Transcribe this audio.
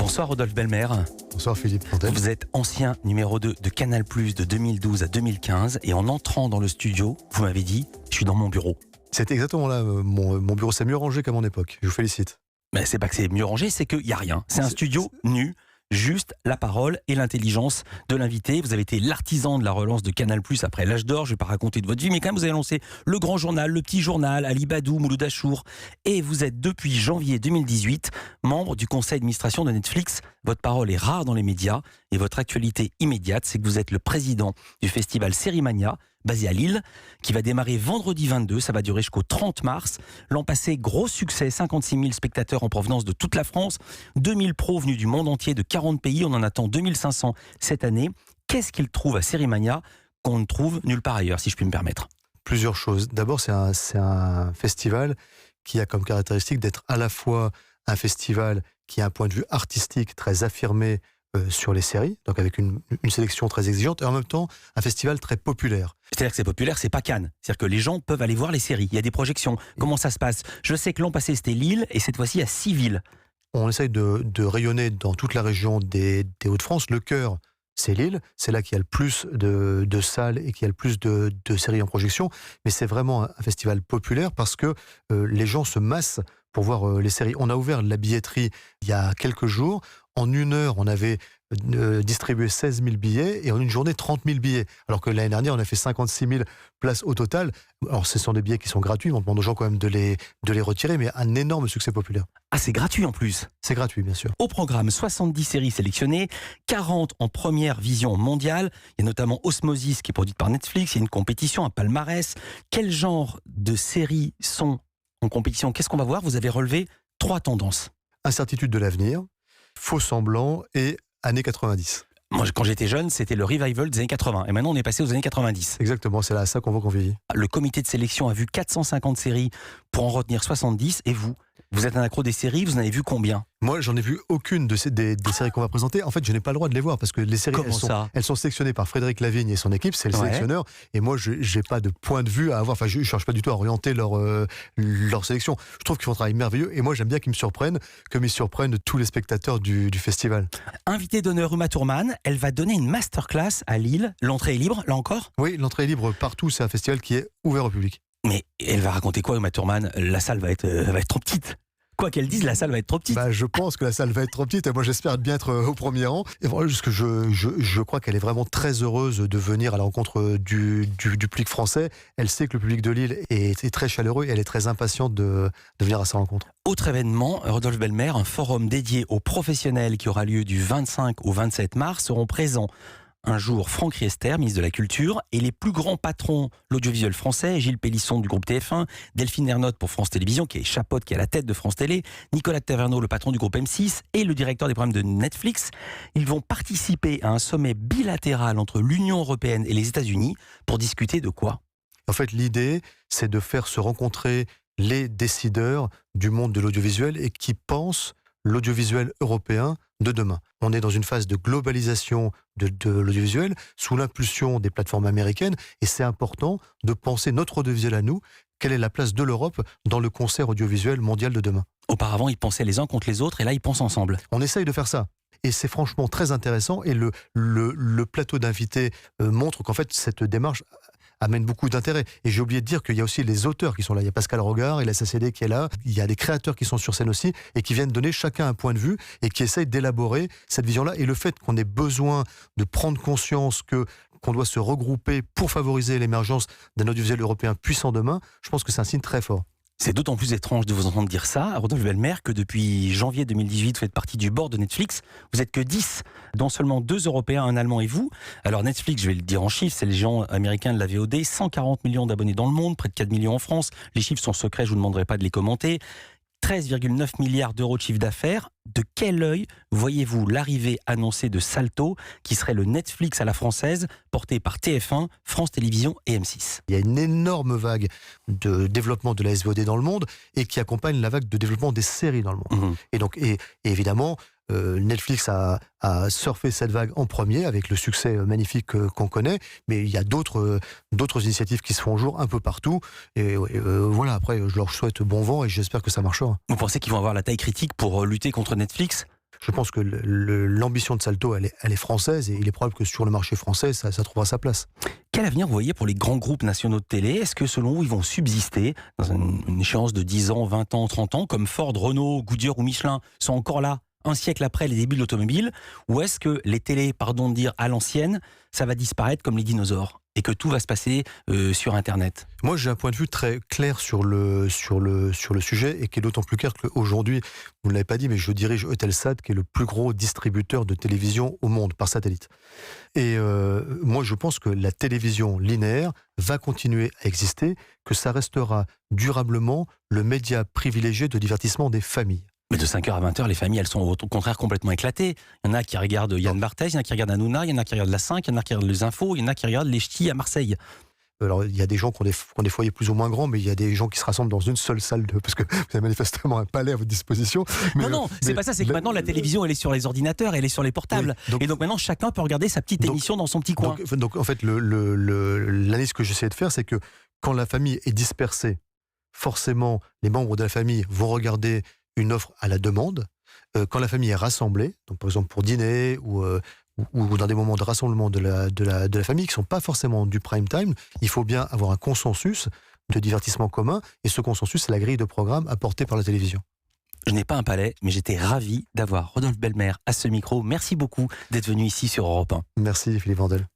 Bonsoir Rodolphe Belmer. Bonsoir Philippe Fontaine. Vous êtes ancien numéro 2 de Canal+ de 2012 à 2015 et en entrant dans le studio, vous m'avez dit « je suis dans mon bureau ». C'était exactement là, mon bureau, c'est mieux rangé qu'à mon époque, je vous félicite. Mais c'est pas que c'est mieux rangé, c'est qu'il n'y a rien. C'est un studio nu, juste la parole et l'intelligence de l'invité. Vous avez été l'artisan de la relance de Canal+ après l'âge d'or, je ne vais pas raconter de votre vie, mais quand même vous avez lancé le grand journal, le petit journal, Ali Badou, Mouloud Achour, et vous êtes depuis janvier 2018 membre du conseil d'administration de Netflix. Votre parole est rare dans les médias et votre actualité immédiate, c'est que vous êtes le président du festival Sérimania, basé à Lille, qui va démarrer vendredi 22, ça va durer jusqu'au 30 mars. L'an passé, gros succès, 56 000 spectateurs en provenance de toute la France, 2000 pros venus du monde entier de 40 pays, on en attend 2500 cette année. Qu'est-ce qu'ils trouvent à Sérimania qu'on ne trouve nulle part ailleurs, si je puis me permettre? Plusieurs choses. D'abord, c'est un festival qui a comme caractéristique d'être à la fois un festival qui a un point de vue artistique très affirmé sur les séries, donc avec une sélection très exigeante, et en même temps un festival très populaire. C'est-à-dire que c'est populaire, c'est pas Cannes. C'est-à-dire que les gens peuvent aller voir les séries, il y a des projections. Comment ça se passe? Je sais que l'an passé c'était Lille, et cette fois-ci à 6 villes. On essaye de rayonner dans toute la région des Hauts-de-France. Le cœur, c'est Lille, c'est là qu'il y a le plus de salles et qu'il y a le plus de séries en projection, mais c'est vraiment un festival populaire parce que les gens se massent pour voir les séries. On a ouvert la billetterie il y a quelques jours. En une heure, on avait distribué 16 000 billets et en une journée, 30 000 billets. Alors que l'année dernière, on a fait 56 000 places au total. Alors, ce sont des billets qui sont gratuits, on demande aux gens quand même de les retirer, mais un énorme succès populaire. Ah, c'est gratuit en plus? C'est gratuit, bien sûr. Au programme, 70 séries sélectionnées, 40 en première vision mondiale. Il y a notamment Osmosis qui est produite par Netflix. Il y a une compétition, un palmarès. Quel genre de séries sont en compétition? Qu'est-ce qu'on va voir? Vous avez relevé 3 tendances. Incertitude de l'avenir, faux semblants et années 90. Moi, quand j'étais jeune, c'était le revival des années 80. Et maintenant, on est passé aux années 90. Exactement, c'est là ça qu'on voit qu'on vieillit. Le comité de sélection a vu 450 séries pour en retenir 70. Et vous êtes un accro des séries, vous en avez vu combien? Moi, j'en ai vu aucune des séries qu'on va présenter. En fait, je n'ai pas le droit de les voir parce que les séries, elles sont sélectionnées par Frédéric Lavigne et son équipe, c'est le sélectionneur. Et moi, je n'ai pas de point de vue à avoir. Enfin, je ne cherche pas du tout à orienter leur sélection. Je trouve qu'ils font un travail merveilleux et moi, j'aime bien qu'ils me surprennent, comme ils surprennent tous les spectateurs du festival. Invité d'honneur Uma Thurman, elle va donner une masterclass à Lille. L'entrée est libre, là encore? Oui, l'entrée est libre partout. C'est un festival qui est ouvert au public. Mais elle va raconter quoi, Uma Thurman? La salle va être trop petite. Quoi qu'elle dise, la salle va être trop petite. Je pense que la salle va être trop petite et moi j'espère bien être au premier rang. Et voilà, parce que je crois qu'elle est vraiment très heureuse de venir à la rencontre du public français. Elle sait que le public de Lille est très chaleureux et elle est très impatiente de venir à sa rencontre. Autre événement, Rodolphe Belmer, un forum dédié aux professionnels qui aura lieu du 25 au 27 mars seront présents. Un jour, Franck Riester, ministre de la Culture, et les plus grands patrons de l'audiovisuel français, Gilles Pélisson du groupe TF1, Delphine Ernotte pour France Télévisions, qui est à la tête de France Télé, Nicolas Taverneau, le patron du groupe M6, et le directeur des programmes de Netflix. Ils vont participer à un sommet bilatéral entre l'Union européenne et les États-Unis pour discuter de quoi? En fait, l'idée, c'est de faire se rencontrer les décideurs du monde de l'audiovisuel et qui pensent l'audiovisuel européen de demain. On est dans une phase de globalisation de l'audiovisuel sous l'impulsion des plateformes américaines et c'est important de penser notre audiovisuel à nous. Quelle est la place de l'Europe dans le concert audiovisuel mondial de demain? Auparavant, ils pensaient les uns contre les autres et là, ils pensent ensemble. On essaye de faire ça. Et c'est franchement très intéressant et le plateau d'invités montre qu'en fait, cette démarche amène beaucoup d'intérêt. Et j'ai oublié de dire qu'il y a aussi les auteurs qui sont là. Il y a Pascal Rogard et la SACD qui est là. Il y a des créateurs qui sont sur scène aussi et qui viennent donner chacun un point de vue et qui essayent d'élaborer cette vision-là. Et le fait qu'on ait besoin de prendre conscience qu'on doit se regrouper pour favoriser l'émergence d'un audiovisuel européen puissant demain, je pense que c'est un signe très fort. C'est d'autant plus étrange de vous entendre dire ça, Rodolphe Belmer, que depuis janvier 2018, vous faites partie du board de Netflix. Vous n'êtes que 10, dont seulement 2 Européens, un Allemand et vous. Alors Netflix, je vais le dire en chiffres, c'est le géant américain de la VOD, 140 millions d'abonnés dans le monde, près de 4 millions en France. Les chiffres sont secrets, je ne vous demanderai pas de les commenter. 13,9 milliards d'euros de chiffre d'affaires. De quel œil voyez-vous l'arrivée annoncée de Salto, qui serait le Netflix à la française, porté par TF1, France Télévisions et M6? Il y a une énorme vague de développement de la SVOD dans le monde et qui accompagne la vague de développement des séries dans le monde. Et évidemment, Netflix a surfé cette vague en premier avec le succès magnifique qu'on connaît, mais il y a d'autres initiatives qui se font jour un peu partout et voilà, après je leur souhaite bon vent et j'espère que ça marchera. Vous pensez qu'ils vont avoir la taille critique pour lutter contre Netflix? Je pense que l'ambition de Salto, elle est française, et il est probable que sur le marché français, ça trouvera sa place. Quel avenir vous voyez pour les grands groupes nationaux de télé? Est-ce que selon vous, ils vont subsister dans une échéance de 10 ans, 20 ans, 30 ans, comme Ford, Renault, Goodyear ou Michelin sont encore là un siècle après les débuts de l'automobile? Ou est-ce que les télés, pardon de dire à l'ancienne, ça va disparaître comme les dinosaures et que tout va se passer sur Internet? Moi, j'ai un point de vue très clair sur le sujet, et qui est d'autant plus clair qu'aujourd'hui, vous ne l'avez pas dit, mais je dirige Eutelsat, qui est le plus gros distributeur de télévision au monde par satellite. Et moi, je pense que la télévision linéaire va continuer à exister, que ça restera durablement le média privilégié de divertissement des familles. Mais de 5h à 20h, les familles, elles sont au contraire complètement éclatées. Il y en a qui regardent Yann Barthès, il y en a qui regardent Hanouna, il y en a qui regardent la 5, il y en a qui regardent les infos, il y en a qui regardent les ch'tis à Marseille. Alors, il y a des gens qui ont des foyers plus ou moins grands, mais il y a des gens qui se rassemblent dans une seule salle, parce que vous avez manifestement un palais à votre disposition. Mais, non, c'est pas ça, c'est que maintenant la télévision, elle est sur les ordinateurs, elle est sur les portables. Oui, et donc maintenant, chacun peut regarder sa petite émission dans son petit coin. Donc en fait, l'analyse que j'essaie de faire, c'est que quand la famille est dispersée, forcément, les membres de la famille vont regarder une offre à la demande. Quand la famille est rassemblée, donc par exemple pour dîner ou dans des moments de rassemblement de la famille qui ne sont pas forcément du prime time, il faut bien avoir un consensus de divertissement commun, et ce consensus, c'est la grille de programme apportée par la télévision. Je n'ai pas un palais, mais j'étais ravi d'avoir Rodolphe Belmer à ce micro. Merci beaucoup d'être venu ici sur Europe 1. Merci Philippe Vandel.